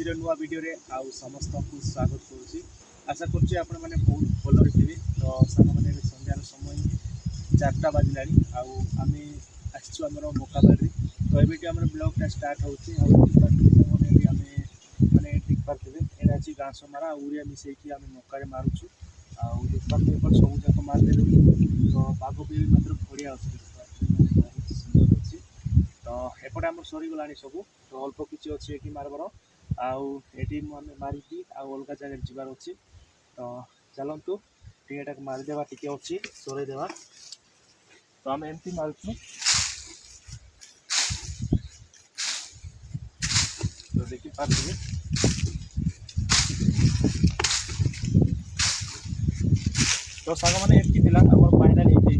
आज नुआ वीडियो रे आउ समस्त को स्वागत करुच्ची। आशा करुच्ची आपण मैंने बहुत भलरे थे। तो साग मैंने संध्यार समय 4टा बाजिला आम आमर मोकाबाड़ी। तो ये आम ब्लॉगटा स्टार्ट होची आम मैंने देख पारे यहाँ गाँ समारा उड़िया मिसेकी आम मकारे मारुचु आपर सब जाक मारदे। तो बाघ भी मात्र बढ़िया अच्छे सुंदर अच्छी। तो एपटे आम सरीगला सब। तो अल्प किसी अच्छे कि मारबर आउे मारिकी अलग जगह जबार अच्छी। तो चलतु टीटा मारिदेवा टी अच्छी सरेदेवा। तो आम एमती मारुचु। तो देखी पारे तो साग मैंने एमती फाइनाल हो जाए।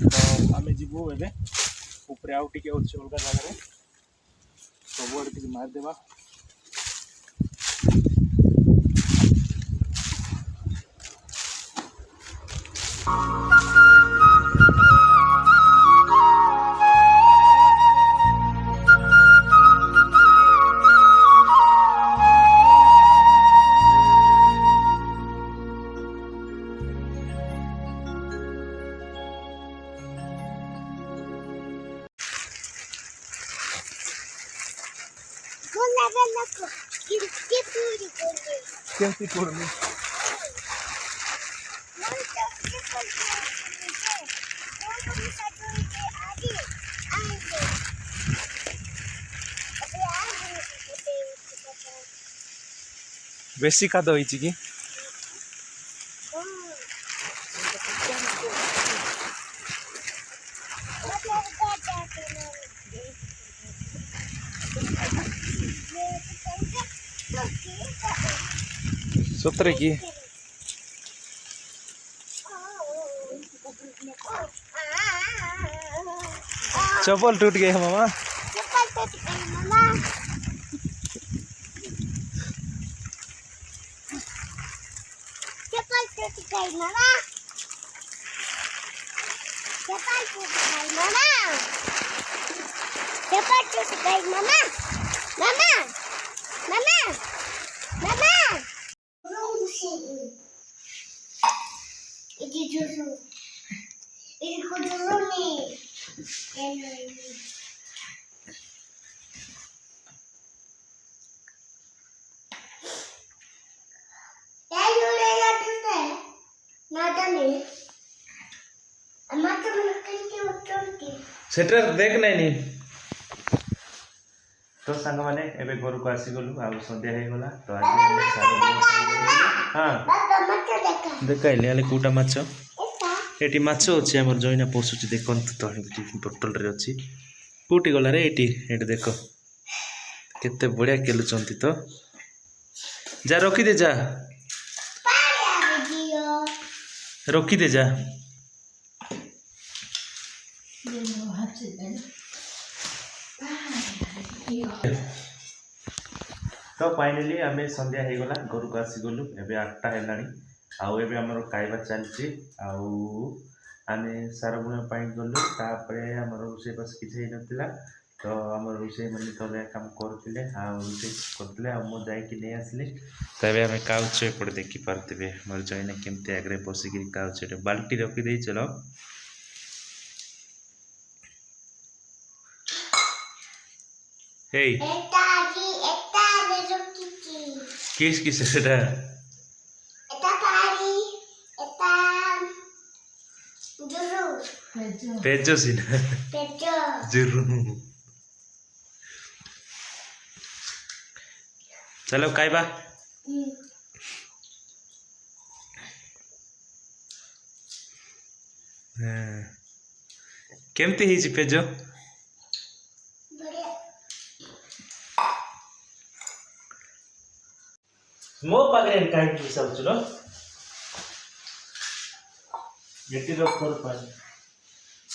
तो आम जीवु ए ऊपर आउ टे अच्छे अलग जगह सबुआड़े टे मारिदेवा। केमती करनी बेसी काद होइछि कि सतरे की चप्पल टूट गए मामा। सेटर देख नहीं तो सांग मैंने एबे घर को आसीगलु आ संध्या हो गला। तो आज हाँ देखाइले आले कोटा माछ एटी माछ अच्छे आम जईना पशुची देखते तो बोतल रे अच्छी कोटी गला रे एटी एटी देख केते बढ़िया केलुचंती। तो जा रखी दे जा रखी दे जा। तो फाइनाली आम संध्या हो गला घर को आसीगलु एबे 8टा है आउ एबे हमर खाइबा चलछि आम सार बुणा गलु तापर आम रोषे बस किसी नथिला। तो आम रोषे मैंने तले काम करते रोषे करते मुझे नहीं आसली। तबे आम काउच एपटे देखी पारे मोर जईना केमती आगे पशिक काउच बाल्टी रखीदे चलो किस किस पेजो सीना जरूर चलो खाइबा। केमती ही पेजो मो पागे कहीं हिसाब चलो एटी रखर पाए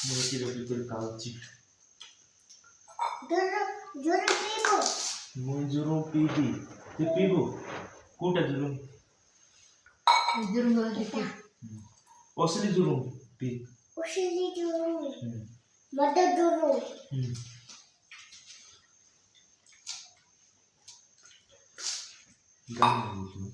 मुझे रखी कर खाऊची मुझे जुरू पीबी तू पीबू कोटा जुरू असली जुरू पी मदद जुरू ଗାଁରେ